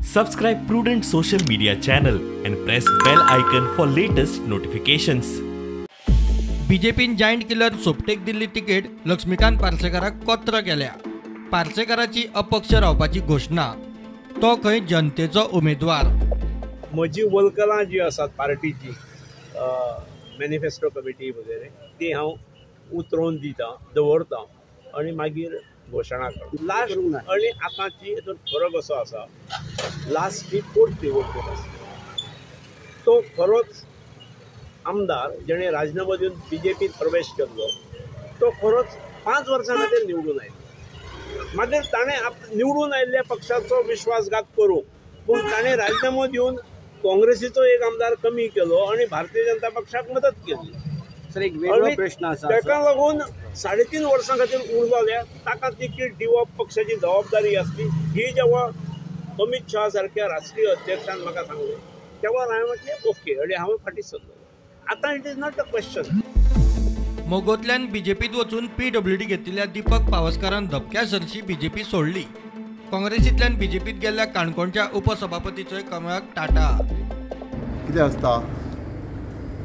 Subscribe Prudent social media channel and press bell icon for latest notifications. बीजेपीन giant killer सोपटेक Delhi ticket Laxmikant पार्सेकाराक कोत्र केल्या। पार्सेकाराची अपक्ष रावपाची घोषणा, तो खंय जनतेचो उमेदवार। म्हजी वलकलां जी आसात पार्टीची मॅनिफेस्टो कमिटी वगैरे ती हांव उतरोवन दिता दवरता आनी मागीर घोशणा करता। लास्ट आनी आतांची हातूंत फरक असो आसा, लास्ट ही फोर्थ निवडणूक आसा, तो खरोच आमदार जेणे राजीनामा दिवन बीजेपीत प्रवेश केल्लो तो खरोच 5 वर्सां खातीर निवडून आयलो। मागीर ताणें निवडून आयिल्ल्या पक्षाचो विश्वासघात करूं, पूण ताणें राजीनामा दिवन काँग्रेसीचो एक आमदार कमी केलो आनी भारतीय जनता पक्षाक मदत केली। एक वेगळो प्रश्न आसा, ताका लागून 3.5 वर्सां खातीर उरलेल्या ताका तिकीट दिवप पक्षाची जबाबदारी आसली। ही जेव्हा अमित शाह सारख्या राष्ट्रीय अध्यक्षान म्हाका सांगलें तेव्हा हांवें म्हटलें ओके आनी हांवें फाटीं सरलो। आतां it is not a question. मोगोंतल्यान बीजेपीत वचून PWD घेतिल्ल्या दीपक पावसकारान धपक्या सरशी बीजेपी सोडली। काँग्रेसींतल्यान बीजेपीत गेल्ल्या काणकोणच्या उपसभापतीचोय कमळाक टाटा। कितें आसता,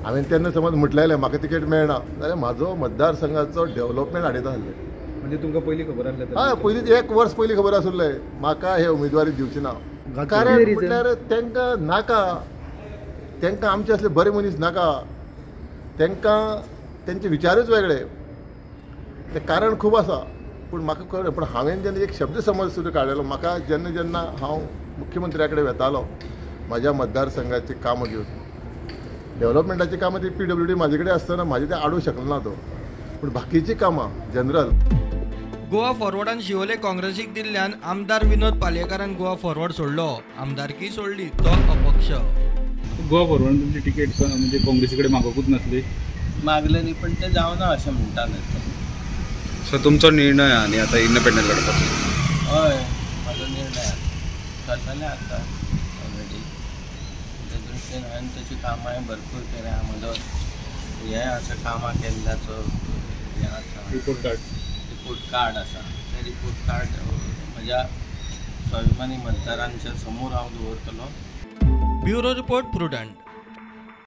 हांवें तेन्ना समज म्हटलेलें म्हाका तिकेट मेळना जाल्यार म्हजो मतदारसंघाचो डेव्हलपमेंट हाडयता आसलें। म्हणजे तुमकां पयलीं खबर आसलें? हय, पयलींच 1 वर्स पयलीं खबर आसुल्लें म्हाका हे उमेदवारी दिवची ना। कारण म्हटल्यार तांकां नाका, तांकां आमचे असले बरे मनीस नाका, तांकां तेंचे विचारूच वेगळे। तें कारण खूब आसा, पूण म्हाका कळ्ळें। पूण हांवें जेन्ना एक शब्द समज सुद्दां काडलेलो, म्हाका जेन्ना हांव मुख्यमंत्र्या कडेन वेतालो म्हाज्या मतदारसंघाची कामां घेवन, डेव्हलपमेंटाची कामां ती PWD म्हाजे कडेन आसतना म्हाजे तें आडूं शकलो ना तो, पूण बाकीची कामां जनरल। गोवा फॉरवर्डान शिवोले काँग्रेसीक दिल्ल्यान आमदार विनोद पालयेकारान गोवा फॉरवर्ड सोडलो। आमदारकी सोडली तो अपक्ष। गोवा फॉरवर्डान तुमची तिकेट म्हणजे काँग्रेसी कडेन मागोकूच नासली? मागले न्ही, पण ते जावना अशें म्हणटाले ते। सो तुमचो निर्णय आनी आतां इंडिपेंडंट लढपाचो? हय, म्हाजो निर्णय जाल्लें आसा ऑलरेडी। ते दृश्टीन हांवें तशी कामां भरपूर केल्या। म्हजो हें आसा कामां केल्ल्याचो हें आसा, रिपोर्ट कार्ड आसा। तें रिपोर्ट कार्ड म्हज्या स्वाभिमानी मतदारांच्या समोर हांव दवरतलो। Bureau report prudent.